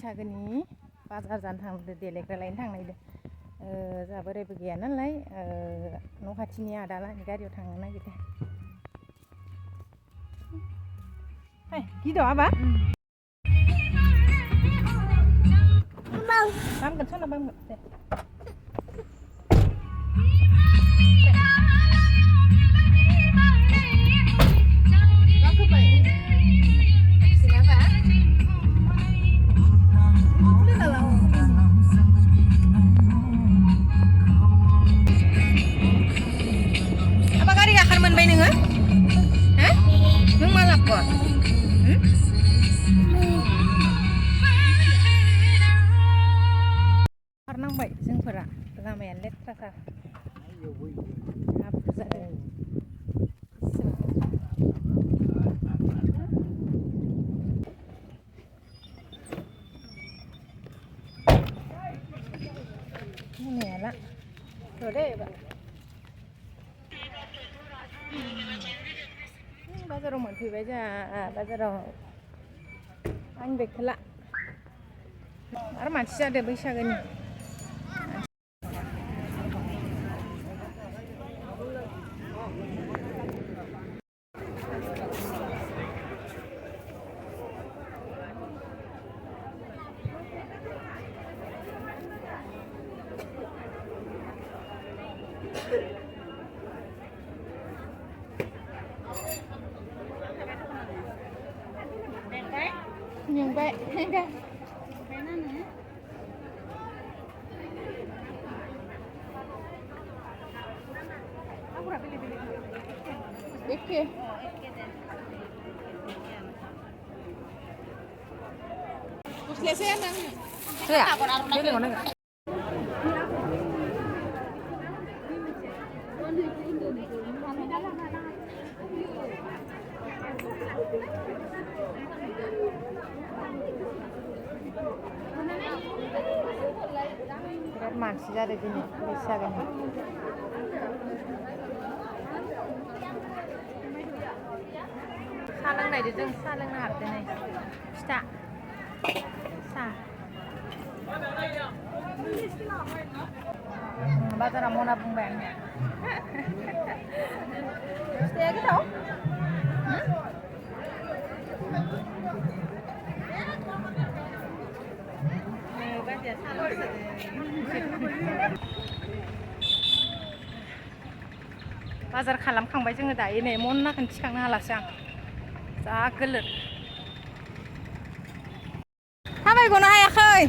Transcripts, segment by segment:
बैसागोनि बाजार जानो थांदो देलायग्रा लायनो थांनायदो जोंहा बोरायबो गैया नालाय न' खाथिनि आदालानि गारियाव थांनो नागिरदों फाय गिदो आबा बामगोन सना बामगोन दे खारनांबाय जोंफोरा लामायानो लेथ्राथार हाब्रु जादों मोनायाला र'दे बाजाराव मोनफैबाय जोंहा बाजाराव आं बेगखौ ला आरो मानसि जादों बैसागोनि Nyumbek, enggak. Aku udah pilih-pilih. Oke. Selesai nang. Saya. Pilih mana enggak? बिराद मानसि जादों दिनै बैसागोनि साहा लोंनायदो जों साहा लोंनो हाबदो नै फिथा साहा बाजारा मना बुंबाय आं फिथाया गोथाव बाजार खालामखांबाय जोङो दायो नै मनाखौनो थिखांनो हालासै आं जा गोलोर थाबायग'नो हायाखै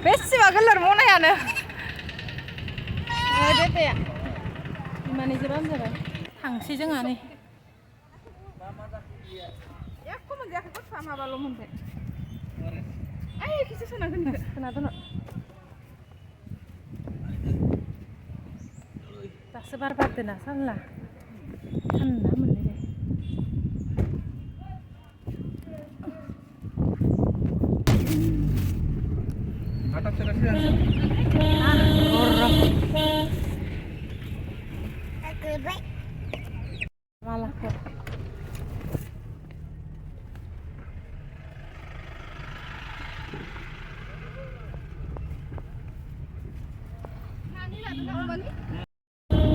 बेसेबा गोलोर मनायानो देदेया बिमानैजो बाम जाबाय थांसै जोंहा नै एख' मोनजायाखै गथ'आ माबाल' मोनबाय आइ एखौसो सोना दोनदो सोना दोन दासो बार बारदोना सानला थान्दा मोनलायबाय मालाखौ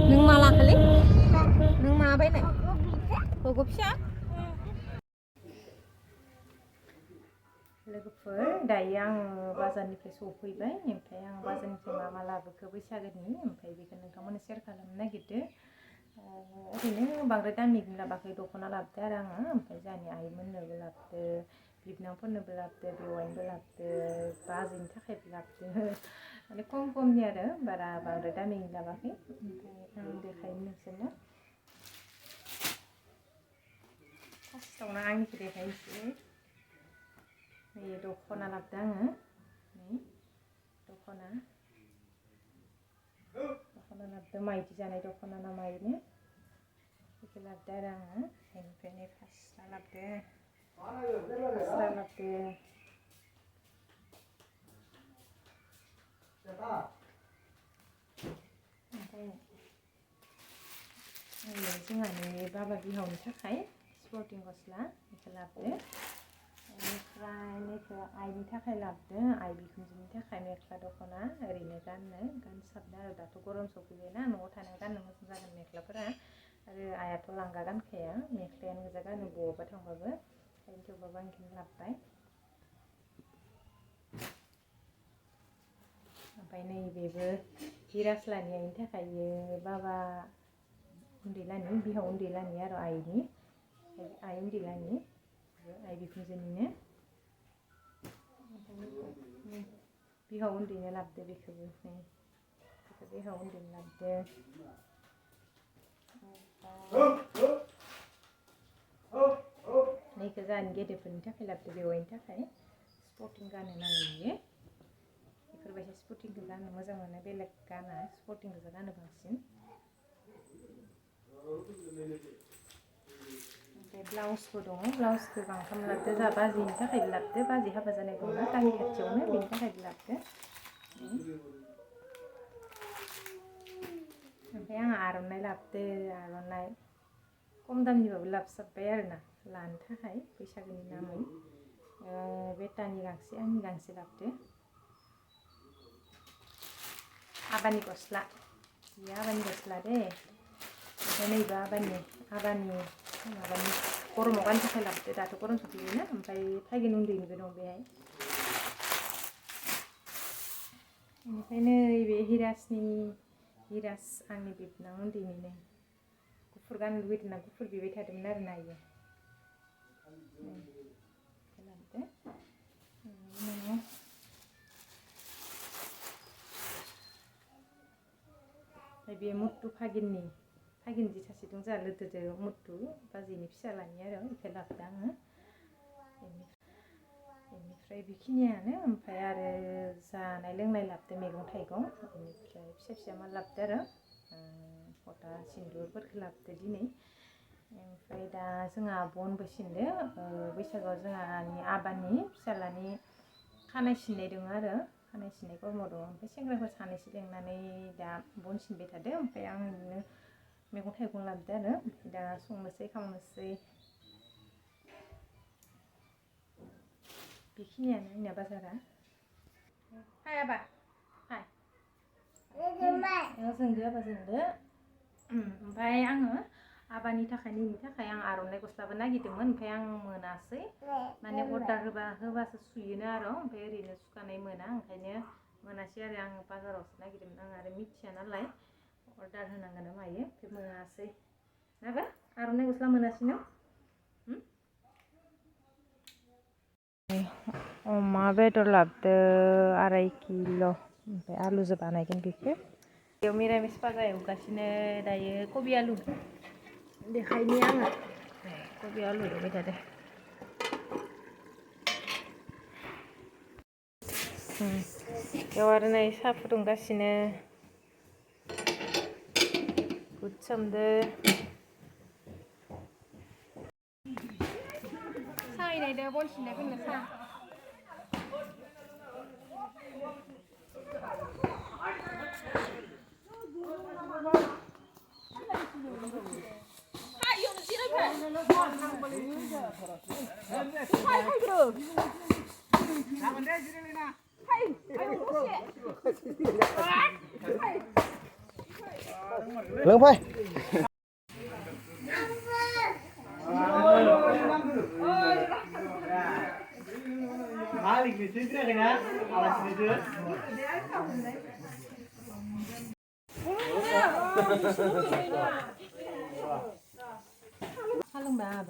नों मा लाखोलै नों मा बायनाय गग' फिसा लोगोफोर दायो आङो बाजारनिफ्राय सफैबाय ओमफ्राय आं बाजारनिफ्राय मा मा लाबोखो बैसागोनि ओमफ्राय बेखौ नोंथांमोननो शेयार खालामनो नागिरदों ओरैनो बांद्राय दामिनि लाबाखै दख'ना लाबोदो आरो आङो ओमफ्राय जोंहानि आइमोननोबो लाबोदो बिबनांफोरनोबो लाबोदो बेवाइनोबो लाबोदो बाजैनि थाखायबो लाबोदो माने खम खमनि आरो बारा बांद्राय दामिनि लाबाखै ओमफ्राय आं देखायनो नोंसोरनो फार्स्टआवनो आंनिखौ देखायनोसै नै दख'ना लाबोदो आङो नै दख'ना लाबोदो माइदि जानाय दख'ना ना माइनो बेखौ लाबोदो आरो आङो बेनिफ्राय नै फास्रा लाबोदो ओमफ्राय जोंहानि बाबा बिहावनि थाखाय स्पर्टिं गस्ला बेखौ लाबोदो बेनिफ्राय नैखौ आइनि थाखाय लाबोदों आइ बिखुनजोनि थाखाय मेख्ला दख'ना ओरैनो गानसाबनो आरो दाथ' गरम सफैबायना न'आव थानायाव गाननो मोजां जागोन मेख्लाफोरा आरो आइयाथ' लांगा गानखाया मेख्लायानो गोजा गानो बबावबा थांबाबो ओंखायनो थेवबाबो आं बेखौनो लाबोबाय ओमफ्राय नैबेबो हिरास्लानि आइनि थाखाय बाबा उन्दैलानि बिहाव उन्दैलानि आरो आइ उन्दैलानि आइ बिखुनजोनिनो बिहाव उन्दैनो लाबोदो बेखौबो बेखौ बिहाव उन्दैनो लाबोदो नैखौ जोंहानि गेदेरफोरनि थाखाय लाबोदो बेवाइनि थाखाय स्पर्टिं गानो नालाय बियो बेफोरबायदि स्पर्टिंखौ गाननो मोजां मोनो बेलेग गाना स्पर्टिंखौसो गानो बांसिन ओमफ्राय ब्लाउसबो दङ ब्लाउसखौ गांथाम लाबोदो जोंहा बाजैनि थाखायबो लाबोदो बाजै हाबा जानाय दंना गामि खाथियावनो बेनि थाखायबो लाबोदो ओमफ्राय आंहा आर'नाइ लाबोदो आर'नाइ खम दामनिबाबो लाबोसाबबाय आरोना लानो थाखाय बैसागोनि नामै बेटानि गांसे आंनि गांसे लाबोदो आबानि गस्ला बेयो आबानि गस्ला दे ओमफ्राय नैबे आबानि माबानि गरमाव गाननो थाखाय लाबोदो दाथ' गरम सफैबायना ओमफ्राय फाइगोन उन्दैनिबो दं बेहाय बेनिफ्राय नैबे हिरास आंनि बिबोनां उन्दैनिनो गुफुर गाननो लुबैदोंना गुफुर बिबाय थादोंमोन आरो ना इयो लाबोदो ओमफ्राय बे मुथु फागिननि जि सासे दं जोंहा लोदोदो मुथु बाजैनि फिसालानि आरो बेखौ लाबोदों आङो बेनिफ्राय बेखिनियानो ओमफ्राय आरो जानाय लोंनाय लाबोदो मैगं थाइगं बेनिफ्राय फिसा माल लाबोदो आरो फथा सिन्दुरफोरखौ लाबोदो दिनै ओमफ्राय दा जोंहा बनबो सिनदो बैसागोआव जोंहानि आबानि फिसालानि खानाय सिननाय दङ आरो खानाय सिननाय कर्म दङ ओमफ्राय सेंग्राफोर सानैसो लिंनानै दा बन सिनबाय थादों ओमफ्राय आं बिदिनो मैगं थाइगं लाबोदो आरो ओमफ्राय दा संनोसै खावनोसै बेखिनियानो आंनिया बाजारा फाय आबा फाय जोंदो आबा जोंदो ओमफ्राय आङो आबानि थाखाय नैनि थाखाय आं आर'नाइ गस्लाबो नागिरदोंमोन ओमफ्राय आं मोनासै माने अर्डार होबासो सुयोनो आरो ओमफ्राय ओरैनो सुखानाय मोना ओंखायनो मोनासै आरो आं बाजारावसो नागिरदोंमोन आं आरो मिथिया नालाय अर्डार होनांगोन मायो ओमफ्राय मोनासै नाबा आर'नाइ गस्ला मोनासै न अमा बेदर लाबोदो 2.5 किल' ओमफ्राय आलुजों बानायगोन बेखौ बेयाव मिरामिस भाजा एवगासिनो दायो कबि आलु देखायनि आङो कबि आलु एवबाय थादो बेयाव आरो नै साहा फुदुंगासिनो बुद सोमदो साहा हैनायदो बन सिननायफोरनो साहा Lengpai. Balik di sini dengan alas itu. Halung ba.